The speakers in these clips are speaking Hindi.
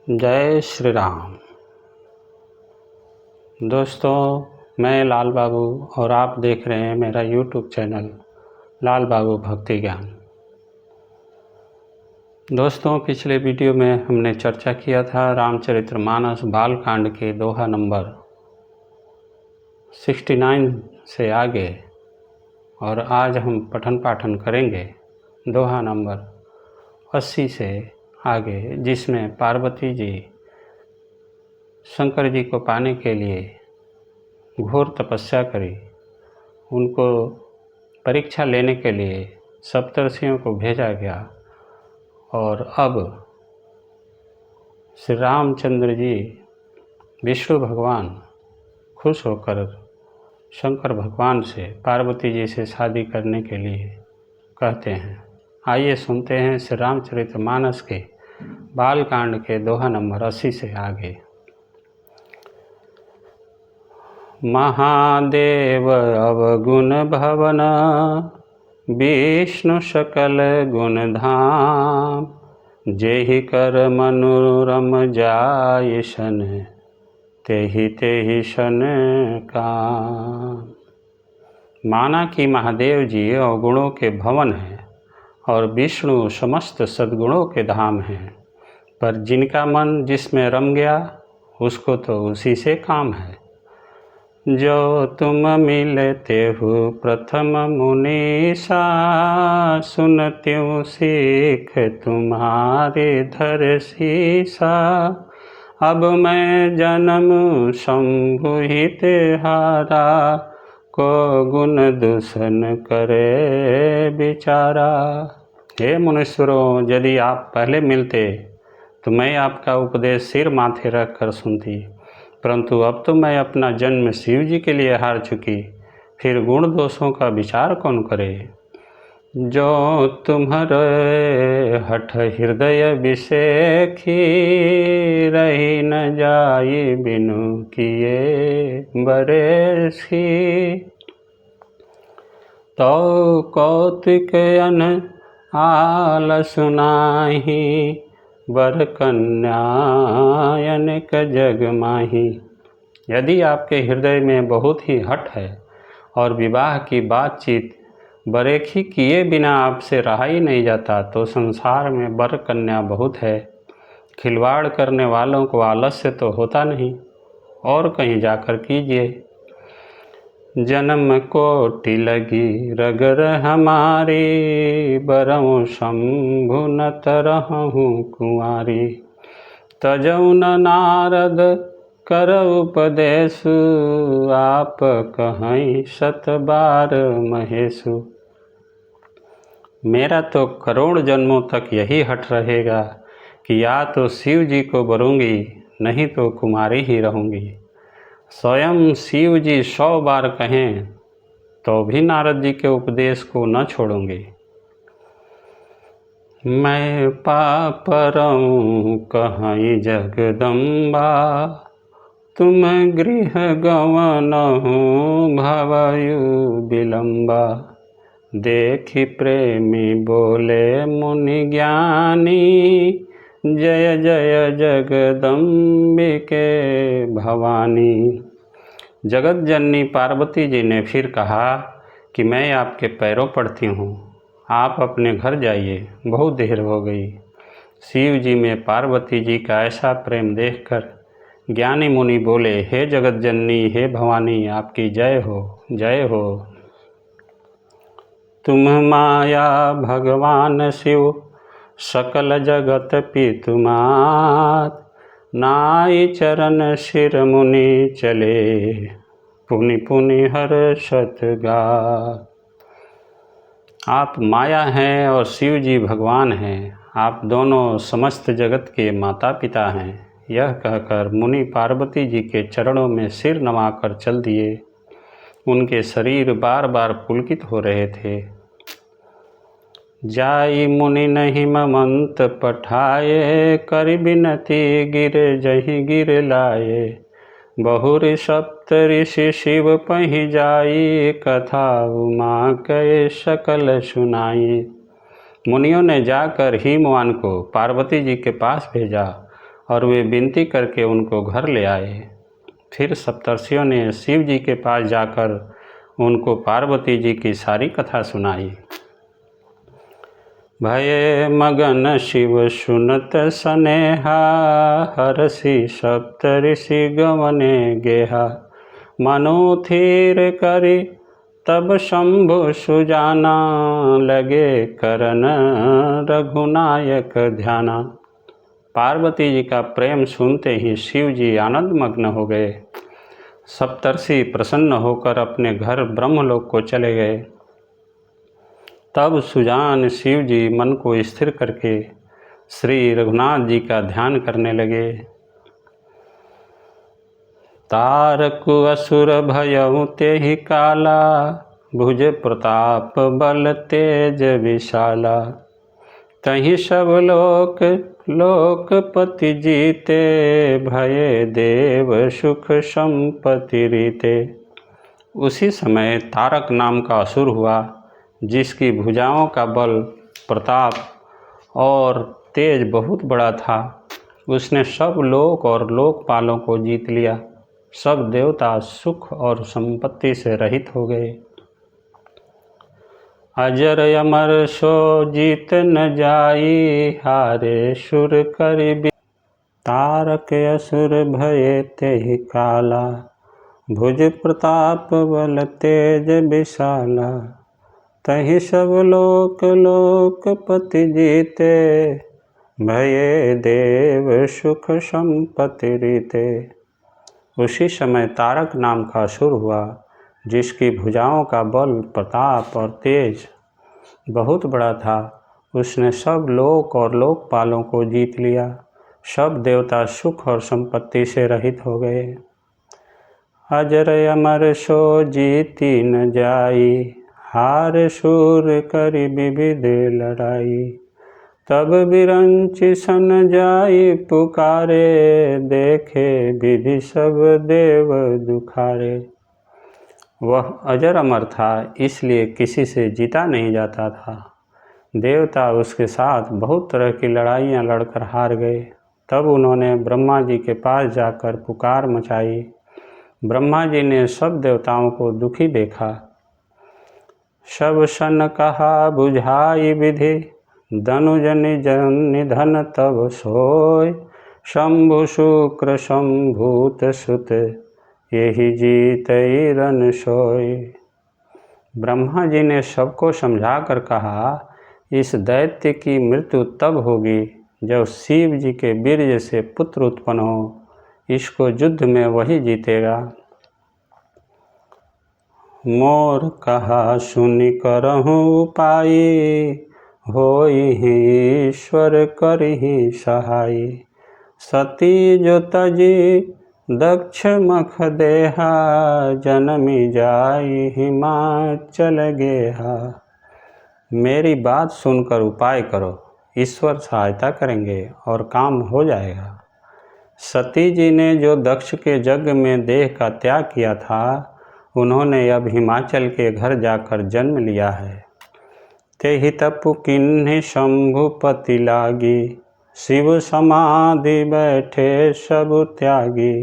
जय श्री राम। दोस्तों, मैं लाल बाबू और आप देख रहे हैं मेरा यूट्यूब चैनल लाल बाबू भक्ति ज्ञान। दोस्तों, पिछले वीडियो में हमने चर्चा किया था रामचरितमानस बालकांड के दोहा नंबर 69 से आगे, और आज हम पठन पाठन करेंगे दोहा नंबर 80 से आगे, जिसमें पार्वती जी शंकर जी को पाने के लिए घोर तपस्या करी। उनको परीक्षा लेने के लिए सप्तर्षियों को भेजा गया और अब श्री रामचंद्र जी विष्णु भगवान खुश होकर शंकर भगवान से पार्वती जी से शादी करने के लिए कहते हैं। आइए सुनते हैं श्री रामचरितमानस के बालकांड के दोहा नंबर 80 से आगे। महादेव अवगुण भवन विष्णु सकल गुण धाम, जेहि कर मनोरम जाय सन, तेहि तेहि सन काम। माना कि महादेव जी अवगुणों के भवन हैं और विष्णु समस्त सद्गुणों के धाम हैं, पर जिनका मन जिसमें रम गया उसको तो उसी से काम है। जो तुम मिलते हो प्रथम मुनीसा, सुनत्यूं सीख तुम्हारे धर सीसा। अब मैं जन्म शंभुहित हारा, को गुण दूषण करे बिचारा। हे मुनीश्वरों, यदि आप पहले मिलते तो मैं आपका उपदेश सिर माथे रख कर सुनती, परंतु अब तो मैं अपना जन्म शिव जी के लिए हार चुकी, फिर गुण दोषों का विचार कौन करे। जो तुम्हारे हठ हृदय विषेखी, रही न जाई बिनु किए बरेसी। तो कौतिक अन आल सुनाही, वर कन्या अनेक जग माही। यदि आपके हृदय में बहुत ही हठ है और विवाह की बातचीत बरेखी किए बिना आपसे रहा ही नहीं जाता, तो संसार में वर कन्या बहुत है। खिलवाड़ करने वालों को आलस्य तो होता नहीं, और कहीं जाकर कीजिए। जन्म कोटि लगी रगर हमारी, बरऊँ शंभु न तरहूँ कुंवारी। तजौ न नारद कर उपदेशु, आप कहीं शत बार महेशु। मेरा तो करोड़ जन्मों तक यही हठ रहेगा कि या तो शिव जी को वरूंगी, नहीं तो कुमारी ही रहूंगी। स्वयं शिव जी 100 बार कहें तो भी नारद जी के उपदेश को न छोड़ूंगी। मैं पापरऊँ कहीं जगदम्बा, तुम गृह गवनहु भवयु विलम्बा। देखि प्रेमी बोले मुनि ज्ञानी, जय जय जगदम्बिके भवानी। जगत जननी पार्वती जी ने फिर कहा कि मैं आपके पैरों पड़ती हूँ, आप अपने घर जाइए, बहुत देर हो गई। शिव जी में पार्वती जी का ऐसा प्रेम देखकर ज्ञानी मुनि बोले, हे जगत जननी, हे भवानी, आपकी जय हो, जय हो। तुम माया भगवान शिव, सकल जगत पितुमात। नाई चरण शिर मुनि चले, पुनि पुनि हर्षत गात। आप माया हैं और शिव जी भगवान हैं, आप दोनों समस्त जगत के माता पिता हैं। यह कहकर मुनि पार्वती जी के चरणों में सिर नवाकर चल दिए। उनके शरीर बार बार पुलकित हो रहे थे। जाई मुनि नहीं ममंत पठाए, कर बिनती गिर जहि गिर लाए। बहुरि सप्त ऋषि शिव पहि जाई, कथा उमा कहे सकल सुनाई। मुनियों ने जाकर हिमवान को पार्वती जी के पास भेजा और वे विनती करके उनको घर ले आए। फिर सप्तर्षियों ने शिव जी के पास जाकर उनको पार्वती जी की सारी कथा सुनाई। भये मगन शिव सुनत सनेहा, हरषि सप्तऋषि गवने गेहा। मनो थीर करी तब शंभु सुजाना, लगे करन रघुनायक ध्याना। पार्वती जी का प्रेम सुनते ही शिव जी आनंद मग्न हो गए। सप्तर्षि प्रसन्न होकर अपने घर ब्रह्मलोक को चले गए। तब सुजान शिव जी मन को स्थिर करके श्री रघुनाथ जी का ध्यान करने लगे। तारक असुर भयउ तेहि काला, भुज प्रताप बल तेज विशाला। तहि सब लोक लोकपति जीते, भये देव सुख संपत्ति रीते। उसी समय तारक नाम का असुर हुआ, जिसकी भुजाओं का बल, प्रताप और तेज बहुत बड़ा था। उसने सब लोक और लोकपालों को जीत लिया। सब देवता सुख और संपत्ति से रहित हो गए। अजर अमर सो जीत न जाई, हारे सुर करि। तारक असुर भये तेहि काला, भुज प्रताप बल तेज विशाला। तहि सब लोक लोकपति जीते, भये देव सुख संपत्ति रीते। उसी समय तारक नाम का असुर हुआ, जिसकी भुजाओं का बल, प्रताप और तेज बहुत बड़ा था। उसने सब लोक और लोकपालों को जीत लिया। सब देवता सुख और संपत्ति से रहित हो गए। अजर अमर सो जीती न जाई, हार शूर करि विविध लड़ाई। तब बिरंच सन जाई पुकारे, देखे विधि सब देव दुखारे। वह अजर अमर था, इसलिए किसी से जीता नहीं जाता था। देवता उसके साथ बहुत तरह की लड़ाइयाँ लड़कर हार गए। तब उन्होंने ब्रह्मा जी के पास जाकर पुकार मचाई। ब्रह्मा जी ने सब देवताओं को दुखी देखा। सब सन कहा बुझाई विधि, धनुज निधन तब सोय। शंभु शुक्र शंभूत सुत, यही जीतई रन सोय। ब्रह्मा जी ने सबको समझाकर कहा, इस दैत्य की मृत्यु तब होगी जब शिव जी के वीर्य से पुत्र उत्पन्न हो। इसको युद्ध में वही जीतेगा। मोर कहा सुनि करहूँ उपाय, होई ईश्वर करहि सहाय। सती जो तजी दक्ष मख देहा, जनमी जाई हिमाचल गेहा। मेरी बात सुनकर उपाय करो, ईश्वर सहायता करेंगे और काम हो जाएगा। सती जी ने जो दक्ष के यज्ञ में देह का त्याग किया था, उन्होंने अब हिमाचल के घर जाकर जन्म लिया है। तेहि तपु किन्हि शंभुपति लागी, शिव समाधि बैठे सब त्यागी।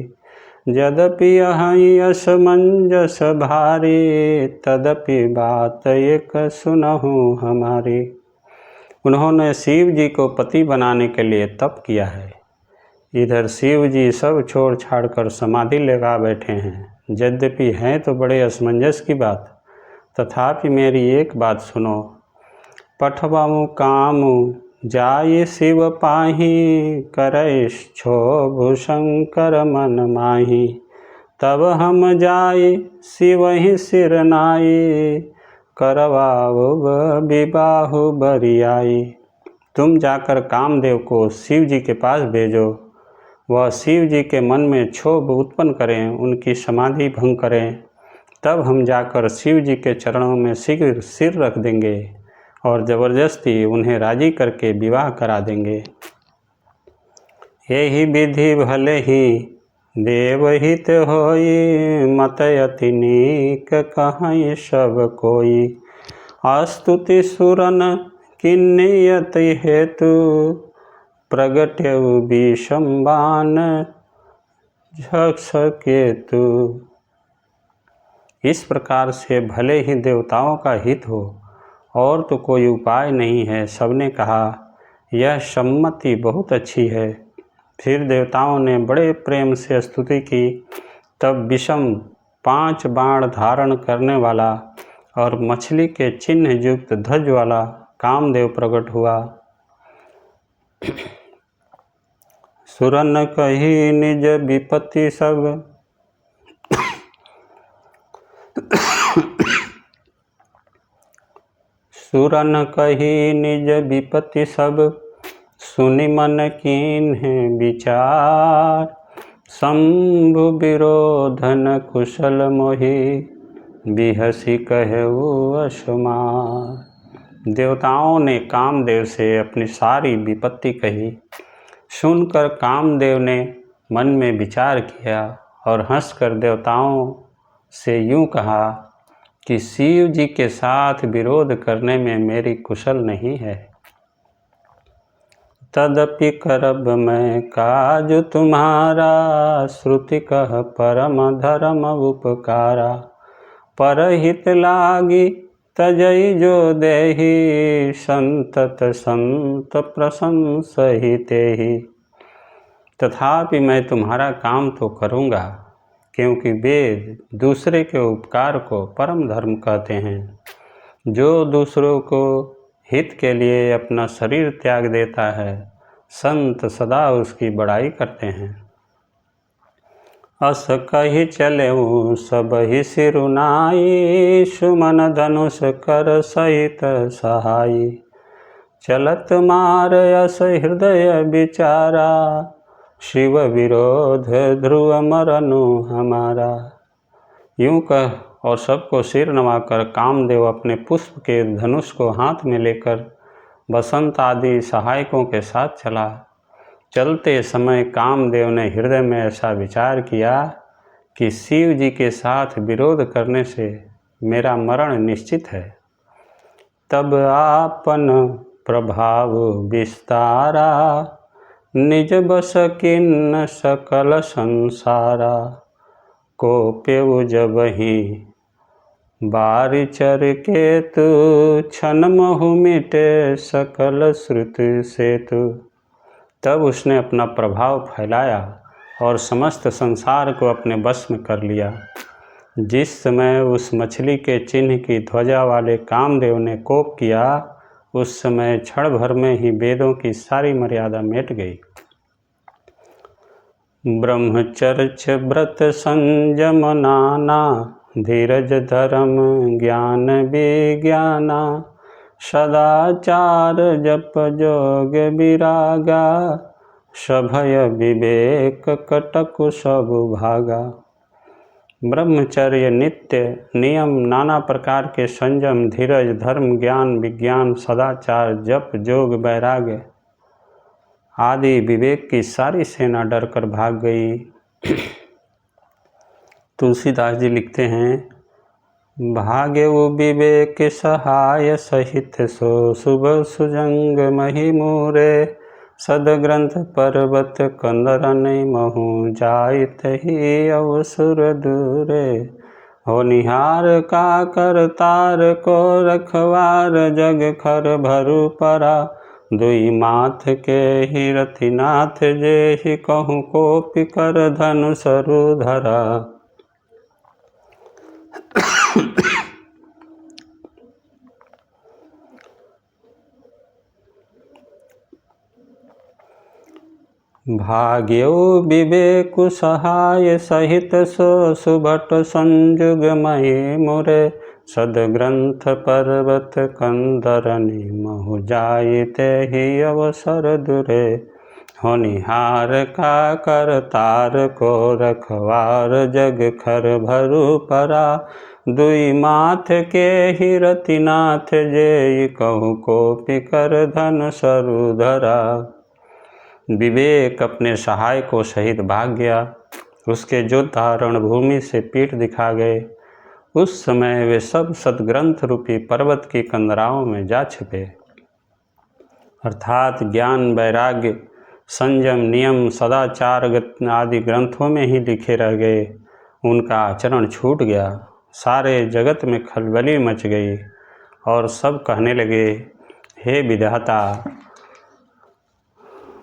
यद्यपि यहीं असमंजस भारी, तदपि बात एक सुनहु हमारी। उन्होंने शिव जी को पति बनाने के लिए तप किया है। इधर शिव जी सब छोड़ छाड़ कर समाधि लगा बैठे हैं। यद्यपि हैं तो बड़े असमंजस की बात, तथापि मेरी एक बात सुनो। पठवाऊँ काम जाय शिव पाही, करैस क्षोभ शंकर मन माही। तब हम जाय शिवहि सिर नाई, करवाओ विबाहु बरियाई। तुम जाकर कामदेव को शिव जी के पास भेजो। वह शिव जी के मन में क्षोभ उत्पन्न करें, उनकी समाधि भंग करें। तब हम जाकर शिव जी के चरणों में सिर रख देंगे और ज़बरदस्ती उन्हें राजी करके विवाह करा देंगे। यही विधि भले ही देवहित होई, मत अति नीक कहीं सब कोई। स्तुति सुरन की नियति हेतु, प्रगट्यउ विषम्बान झक्षकेतु। इस प्रकार से भले ही देवताओं का हित हो और तो कोई उपाय नहीं है। सबने कहा यह सम्मति बहुत अच्छी है। फिर देवताओं ने बड़े प्रेम से स्तुति की। तब विषम 5 बाण धारण करने वाला और मछली के चिन्ह युक्त ध्वज वाला कामदेव प्रकट हुआ। सुरन कही निज विपत्ति सब, सुरन कही निज विपत्ति सब, सुनि मन कीन्ह विचार। शंभु विरोधन कुशल मोहि, बिहसी कहऊ असुमार। देवताओं ने कामदेव से अपनी सारी विपत्ति कही। सुनकर कामदेव ने मन में विचार किया और हंसकर देवताओं से यूं कहा कि शिव जी के साथ विरोध करने में मेरी कुशल नहीं है। तदपि करब मैं काज तुम्हारा, श्रुति कह परम धर्म उपकारा। परहित लागी तजई जो देहि, संतत संत प्रशंसहि तेहि। तथापि मैं तुम्हारा काम तो करूँगा, क्योंकि वेद दूसरे के उपकार को परम धर्म कहते हैं। जो दूसरों को हित के लिए अपना शरीर त्याग देता है, संत सदा उसकी बड़ाई करते हैं। अस कही चलेऊ सब ही सिरुनाई, सुमन धनुष कर सहित सहाई। चलत मार अस हृदय विचारा, शिव विरोध ध्रुव मरनु हमारा। यूं कह और सबको सिर नवाकर कामदेव अपने पुष्प के धनुष को हाथ में लेकर बसंत आदि सहायकों के साथ चला। चलते समय कामदेव ने हृदय में ऐसा विचार किया कि शिव जी के साथ विरोध करने से मेरा मरण निश्चित है। तब आपन प्रभाव विस्तारा, निज बस किन्न सकल संसारा। कोप्यउ जबहि बारिचर केतु, क्षण महु मिटे सकल श्रुति सेतु। तब उसने अपना प्रभाव फैलाया और समस्त संसार को अपने बस में कर लिया। जिस समय उस मछली के चिन्ह की ध्वजा वाले कामदेव ने कोप किया, उस समय क्षण भर में ही वेदों की सारी मर्यादा मिट गई। ब्रह्मचर्य व्रत संयम नाना, धीरज धर्म ज्ञान विज्ञाना। सदाचार जप जोग विरागा, सभय विवेक कटकु सब भागा। ब्रह्मचर्य, नित्य नियम, नाना प्रकार के संयम, धीरज, धर्म, ज्ञान, विज्ञान, सदाचार, जप, जोग, वैराग्य आदि विवेक की सारी सेना डरकर भाग गई। तुलसीदास जी लिखते हैं, भाग्यउ विवेक सहाय सहित सो, शुभ सुजंग मही मूरे। सदग्रंथ पर्वत कंदरन महु, जाइत ही अवसुर दूरे। होनिहार का करतार को रखवार, जग खर भरु परा। दुई माथ के ही रथिनाथ, जेहि कहूँ कोपि कर धनुषरु धरा। भाग्यउ विवेकु सहाय सहित सो, सुभट संजुग मही मुरे। सदग्रंथ पर्वत कंदरनि महु, जाइते ही अवसर दुरे। होनिहार का करतार को रखवार, जग खर भरु परा। दुई माथ के ही रतिनाथ, जेहि कहूँ कोपि कर धनुषरु धरा। विवेक अपने सहायकों सहित भाग गया। उसके योद्धा रणभूमि से पीठ दिखा गए। उस समय वे सब सदग्रंथ रूपी पर्वत की कंदराओं में जा छिपे, अर्थात ज्ञान, वैराग्य संयम, नियम, सदाचार आदि ग्रंथों में ही लिखे रह गए। उनका आचरण छूट गया। सारे जगत में खलबली मच गई और सब कहने लगे, हे विधाता,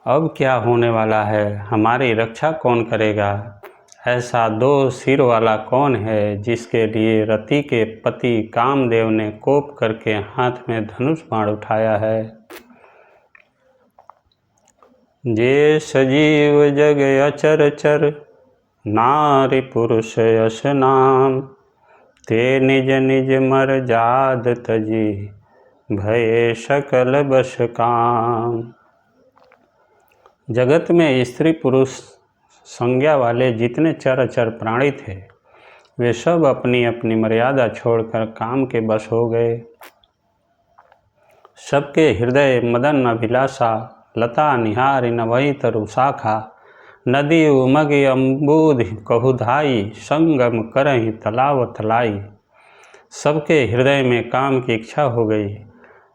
अब क्या होने वाला है? हमारी रक्षा कौन करेगा? ऐसा 2 सिर वाला कौन है जिसके लिए रति के पति कामदेव ने कोप करके हाथ में धनुष बाण उठाया है? जे सजीव जग अचर चर, नारी पुरुष यश नाम, ते निज निज मर जाद तजी, भये सकल बस काम। जगत में स्त्री पुरुष संज्ञा वाले जितने चर प्राणी थे, वे सब अपनी अपनी मर्यादा छोड़कर काम के बस हो गए। सबके हृदय मदन अभिलाषा, लता निहारी नवही तरु शाखा, नदी उमगी अम्बूध कहुधाई, संगम करहि तलाव तलाई। सबके हृदय में काम की इच्छा हो गई।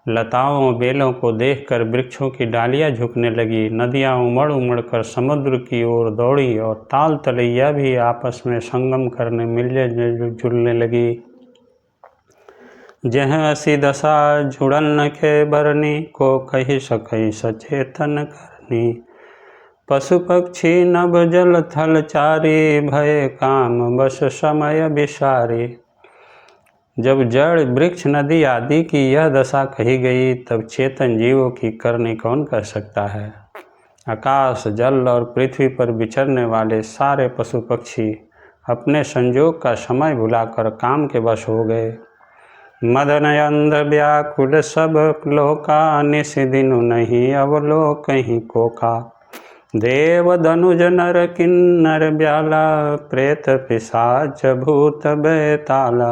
लताओं बेलों को देखकर वृक्षों की डालियां झुकने लगी, नदियां उमड़ उमड़ कर समुद्र की ओर दौड़ी और ताल तलैया भी आपस में संगम करने मिलने जुलने लगी। जह असी दशा जुड़न के बरनी, को कही सकई सचेतन करनी। पशु पक्षी नभ जल थल चारी, भय काम बस समय विसारी। जब जड़ वृक्ष नदी आदि की यह दशा कही गई, तब चेतन जीवों की करनी कौन कर सकता है? आकाश, जल और पृथ्वी पर विचरने वाले सारे पशु पक्षी अपने संजोग का समय भुलाकर काम के वश हो गए। मदन अंध व्याकुल सब लोका, निस दिनु नहीं अवलोक कहीं कोका। देव धनुज नर किन्नर ब्याला, प्रेत पिशाच भूत बेताला।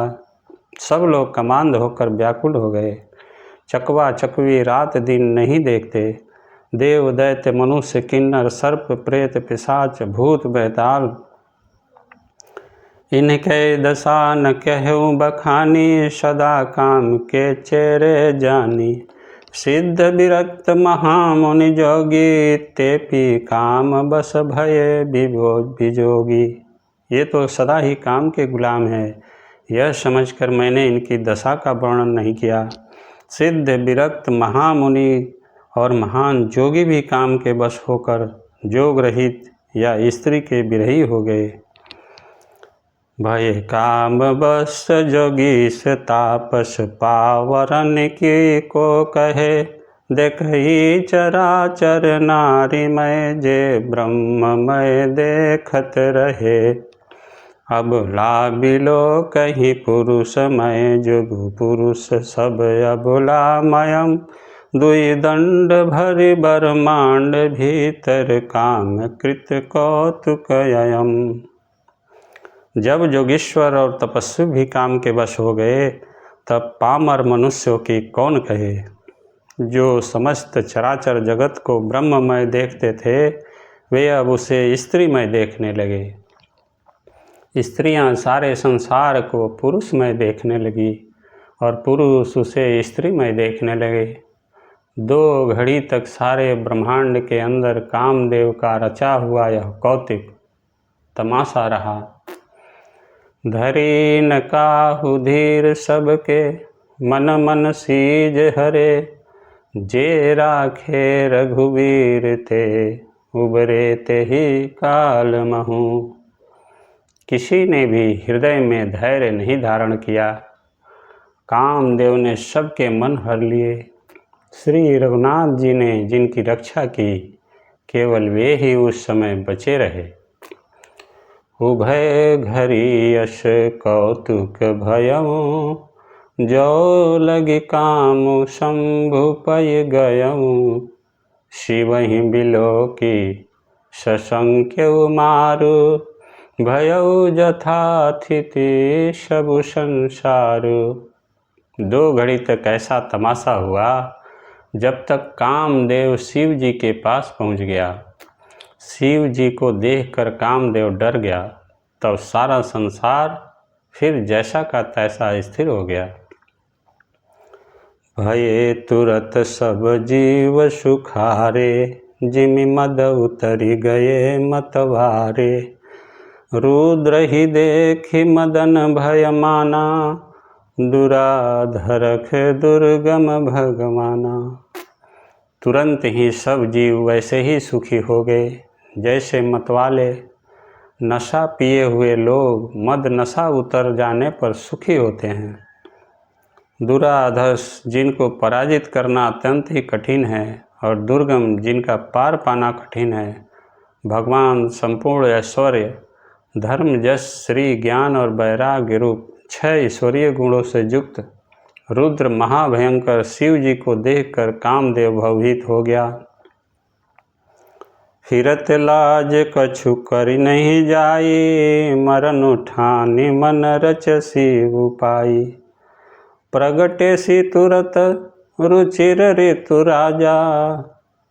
सब लोग कमांद होकर व्याकुल हो गए। चकवा चकवी रात दिन नहीं देखते। देव दैत्य मनुष्य किन्नर सर्प प्रेत पिशाच भूत बेताल, इनके दशा न कहूँ बखानी, सदा काम के चेरे जानी। सिद्ध विरक्त महामुनि जोगी, तेपी काम बस भये विजोगी। ये तो सदा ही काम के गुलाम है, यह समझकर मैंने इनकी दशा का वर्णन नहीं किया। सिद्ध विरक्त महामुनि और महान जोगी भी काम के वश होकर जोग रहित या स्त्री के विरही हो गए। भय काम बस जोगी से तापस, पावरन की को कहे। देखही चराचर नारी मय, जे ब्रह्ममय देखत रहे। अब लाबिलो कहीं पुरुषमय, जुग पुरुष सब अबुलामयम। दुई दंड भरि ब्रह्मांड, भीतर काम कृत कौतुकयम। जब जोगीश्वर और तपस्वी भी काम के वश हो गए, तब पामर मनुष्यों की कौन कहे। जो समस्त चराचर जगत को ब्रह्ममय देखते थे, वे अब उसे स्त्रीमय देखने लगे। स्त्रियां सारे संसार को पुरुषमय देखने लगी और पुरुष उसे स्त्रीमय देखने लगे। 2 घड़ी तक सारे ब्रह्मांड के अंदर कामदेव का रचा हुआ यह कौतिक तमाशा रहा। धरी न काहू धीर सबके, मन मन सीज हरे। जे राखे रघुवीर ते, उबरे ते ही काल महू। किसी ने भी हृदय में धैर्य नहीं धारण किया। कामदेव ने सबके मन हर लिए। श्री रघुनाथ जी ने जिनकी रक्षा की, केवल वे ही उस समय बचे रहे। उभय घरी यश कौतुक भयऊ, जो लगी काम शंभु पय गयऊ। शिवहि बिलोकी सशंक्य मारु, भयऊ जथाथिति सबु संसारु। 2 घड़ी तक ऐसा तमाशा हुआ, जब तक कामदेव शिव जी के पास पहुंच गया। शिव जी को देखकर कामदेव डर गया, तब सारा संसार फिर जैसा का तैसा स्थिर हो गया। भये तुरत सब जीव सुखारे, जिमि मद उतरि गए मतवारे। रुद्र ही देखि मदन भय माना, दुराधरख दुर्गम भगवाना। तुरंत ही सब जीव वैसे ही सुखी हो गए जैसे मतवाले। नशा पिए हुए लोग मद नशा उतर जाने पर सुखी होते हैं। दुराधर्ष जिनको पराजित करना अत्यंत ही कठिन है और दुर्गम जिनका पार पाना कठिन है। भगवान संपूर्ण ऐश्वर्य, धर्म, यश, श्री, ज्ञान और वैराग्य रूप 6 ईश्वरीय गुणों से युक्त रुद्र महाभयंकर शिव जी को देखकर कामदेव भवभीत हो गया। फिरत लाज कछु कर नहीं जाई, मरण उठानी मन रच शिव उपाई। प्रगटे सी तुरत रुचिर ऋतु राजा,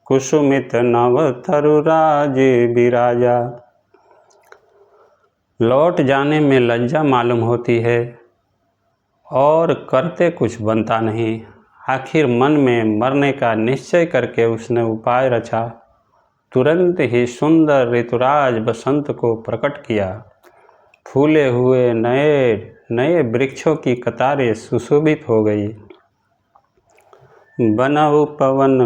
कुसुमित नव तरुराज विराजा। लौट जाने में लज्जा मालूम होती है और करते कुछ बनता नहीं। आखिर मन में मरने का निश्चय करके उसने उपाय रचा। तुरंत ही सुंदर ऋतुराज बसंत को प्रकट किया। फूले हुए नए नए वृक्षों की कतारें सुशोभित हो गई। बनहु पवन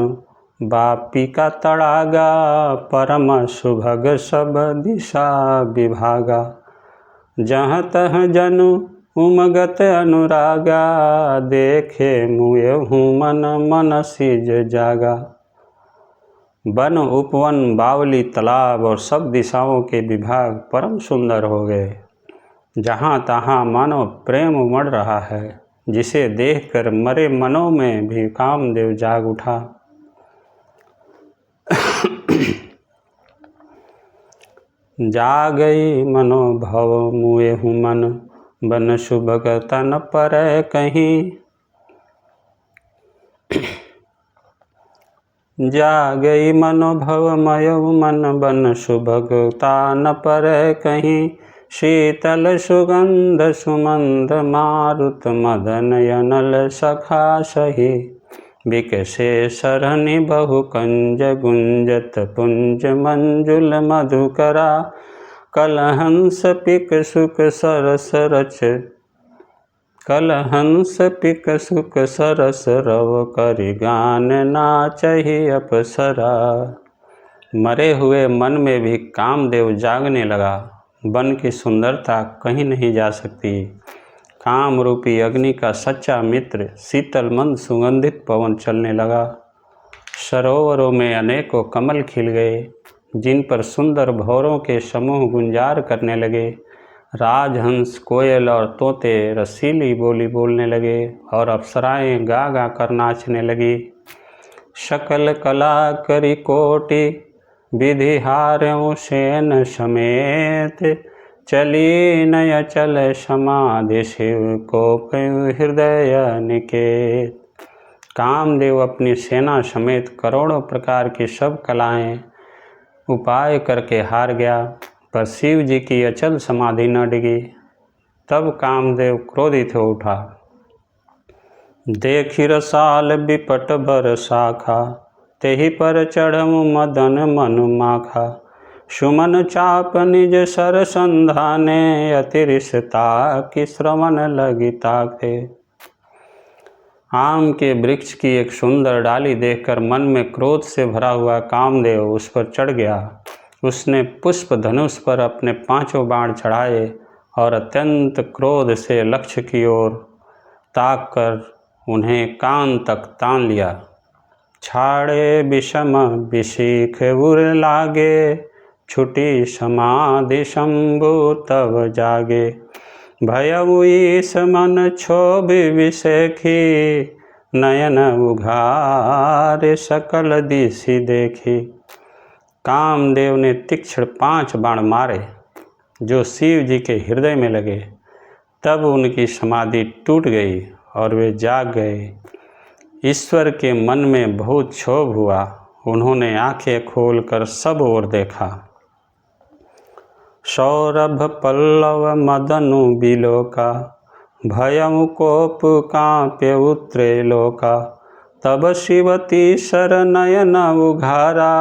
बापी का तड़ागा, परम सुभग सब दिशा विभागा। जहाँ तह जनु उमगत अनुरागा, देखे मुएहु मन मन सिज जागा। वन, उपवन, बावली, तालाब और सब दिशाओं के विभाग परम सुंदर हो गए। जहाँ तहाँ मानो प्रेम उमड़ रहा है, जिसे देखकर मरे मनों में भी कामदेव जाग उठा। जागई मनोभव मुएहु मन, बन शुभग तन पर कहीं। जागई मनोभव मयउ मन, बन शुभग तान पर कहीं। शीतल सुगंध सुमंद मारुत, मदन यनल सखा सही। बिकसे सरनि बहु कंज, गुंजत पुंज मंजुल मधुकरा। कलहंस पिक सुख सरस रच, कलहंस पिक सुख सरस रव करि गान नाचहि अप्सरा। मरे हुए मन में भी कामदेव जागने लगा। वन की सुंदरता कहीं नहीं जा सकती। काम रूपी अग्नि का सच्चा मित्र शीतल मंद सुगंधित पवन चलने लगा। सरोवरों में अनेकों कमल खिल गए, जिन पर सुंदर भौरों के समूह गुंजार करने लगे। राजहंस, कोयल और तोते रसीली बोली बोलने लगे और अप्सराएं गा गा कर नाचने लगी। सकल कला करी कोटि, विधि हार्यों सेन समेत। चली नय चल समाधि, शिव को हृदय निकेत। कामदेव अपनी सेना समेत करोड़ों प्रकार की सब कलाएं उपाय करके हार गया, पर शिव जी की अचल समाधि न डिगी। तब कामदेव क्रोधित हो उठा। देखि रसाल बिपट बर शाखा, तेहि पर चढ़ऊ मदन मनु माखा। सुमन चाप निज सर संधाने, अतिरिसता की श्रवण लगी ताके। आम के वृक्ष की एक सुंदर डाली देखकर मन में क्रोध से भरा हुआ कामदेव उस पर चढ़ गया। उसने पुष्प धनुष पर अपने 5 बाण चढ़ाए और अत्यंत क्रोध से लक्ष्य की ओर ताक कर उन्हें कान तक तान लिया। छाड़े विषम विशीख उर लागे, छुटी समाधि शंभु तब जागे। भयउ ईश मन क्षोभ विषेखी, नयन उघारे सकल दिशि देखी। कामदेव ने तीक्ष्ण 5 बाण मारे जो शिव जी के हृदय में लगे। तब उनकी समाधि टूट गई और वे जाग गए। ईश्वर के मन में बहुत क्षोभ हुआ। उन्होंने आंखें खोलकर सब ओर देखा। सौरभ पल्लव मदनु बिलोका, भयउ कोप कांपे उतरे लोका। तब शिवती शरनयन उघारा,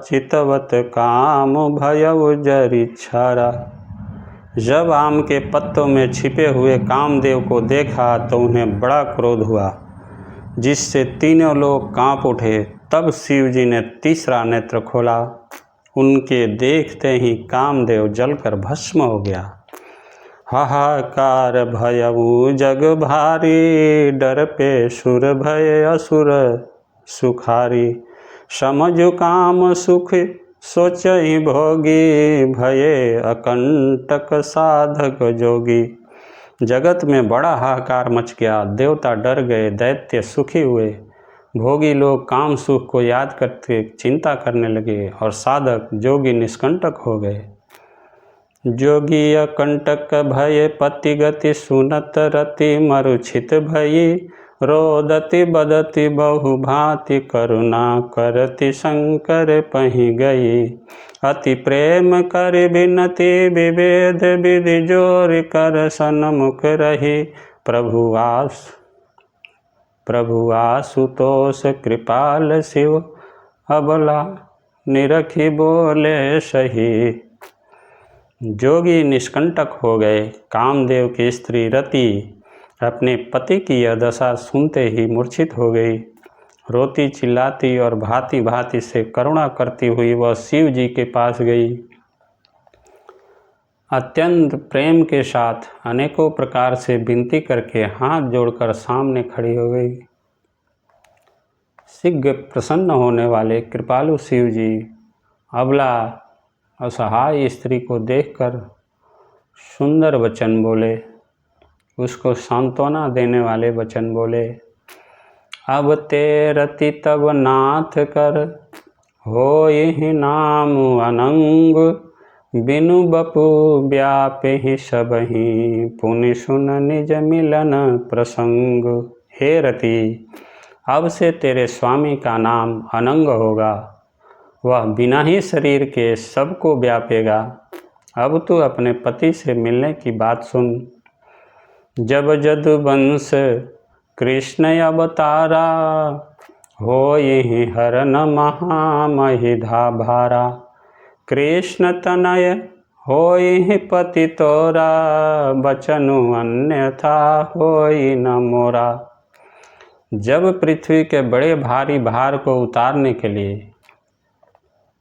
चितवत काम भयउ जरि छारा। जब आम के पत्तों में छिपे हुए कामदेव को देखा तो उन्हें बड़ा क्रोध हुआ, जिससे तीनों लोग कांप उठे। तब शिव जी ने तीसरा नेत्र खोला, उनके देखते ही कामदेव जलकर भस्म हो गया। हाहाकार भयउ जग भारी, डर पे सुर भय असुर सुखारी। समझु काम सुख सोचहि भोगी, भये अकंटक साधक जोगी। जगत में बड़ा हाहाकार मच गया, देवता डर गए, दैत्य सुखी हुए, भोगी लोग काम सुख को याद करते चिंता करने लगे और साधक जोगी निष्कंटक हो गए। जोगी अकंटक भय पति गति, सुनत रति मरुछित भई। रोदति बदति बहु भांति, करुणा करति शंकर पहि गई। अति प्रेम कर बिनति, विभेद विधि जोर कर सन्मुख रही। प्रभु आशुतोष कृपाल शिव, अबला निरखी बोले सही। जोगी निष्कंटक हो गए। कामदेव की स्त्री रति अपने पति की यह दशा सुनते ही मूर्छित हो गई। रोती चिल्लाती और भांति भांति से करुणा करती हुई वह शिव जी के पास गई। अत्यंत प्रेम के साथ अनेकों प्रकार से विनती करके हाथ जोड़कर सामने खड़ी हो गई। शीघ्र प्रसन्न होने वाले कृपालु शिव जी अबला असहाय स्त्री को देखकर सुंदर वचन बोले, उसको सांत्वना देने वाले वचन बोले। अब ते रति तब नाथ कर, होई नाम अनंग। बिनु बपु व्यापहि सबहि, पुनि सुन निज मिलन प्रसंग। हे रति, अब से तेरे स्वामी का नाम अनंग होगा, वह बिना ही शरीर के सबको व्यापेगा। अब तू अपने पति से मिलने की बात सुन। जब जदुवंश कृष्ण अवतारा, होई हरन महामहिधा भारा। कृष्ण तनय होई पति तोरा, बचनु अन्यथा होई न मोरा। जब पृथ्वी के बड़े भारी भार को उतारने के लिए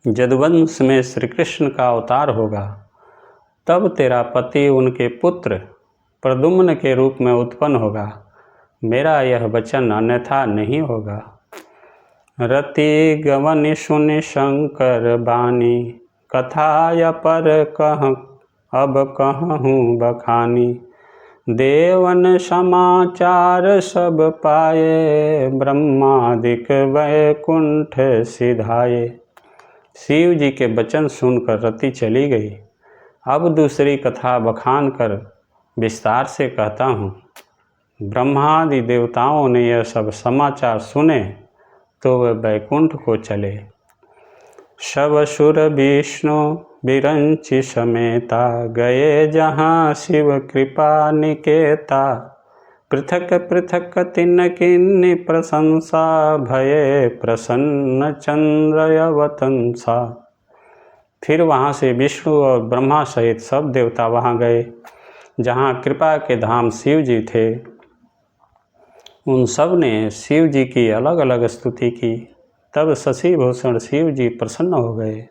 जदुवंश में श्री कृष्ण का अवतार होगा, तब तेरा पति उनके पुत्र प्रद्युम्न के रूप में उत्पन्न होगा। मेरा यह वचन अन्यथा नहीं होगा। रति गवन सुनि शंकर बानी, कथा पर कह अब कहूँ बखानी। देवन समाचार सब पाए, ब्रह्मादिक वैकुंठ सिधाए। शिव जी के वचन सुनकर रति चली गई। अब दूसरी कथा बखान कर विस्तार से कहता हूँ। ब्रह्मादि देवताओं ने यह सब समाचार सुने तो वह वैकुंठ को चले। सब असुर विष्णु बिरंचि समेता, गए जहाँ शिव कृपा निकेता। पृथक पृथक तिन किन्नी प्रशंसा, भये प्रसन्न चंद्र अवतंसा। फिर वहाँ से विष्णु और ब्रह्मा सहित सब देवता वहाँ गए जहाँ कृपा के धाम शिव जी थे। उन सब ने शिव जी की अलग अलग स्तुति की। तब शशि भूषण शिव जी प्रसन्न हो गए।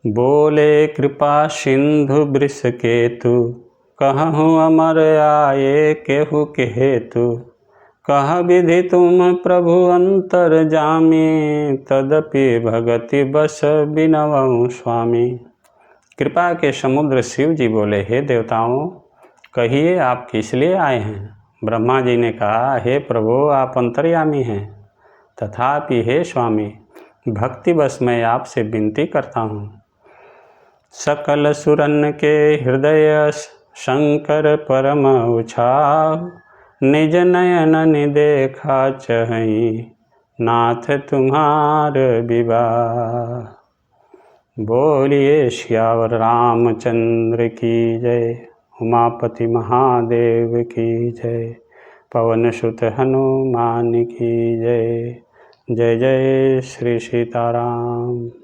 बोले कृपा सिंधु वृष केतु, कहूँ अमर आये केहू के हेतु। कह विधि तुम प्रभु अंतर जामी, तदपि भगति बस बिनवऊँ स्वामी। कृपा के समुद्र शिव जी बोले, हे देवताओं, कहिए आप किस लिए आए हैं। ब्रह्मा जी ने कहा, हे प्रभु, आप अंतर्यामी हैं, तथापि हे स्वामी, भक्ति बस मैं आपसे विनती करता हूँ। सकल सुरन के हृदय शंकर परम उछाव, निज नयन देखा चहई, नाथ तुम्हार विवाह। बोलिए श्यावर रामचंद्र की जय, उमापति महादेव की जय। पवन सुत हनुमान की जय। जय जय श्री सीताराम।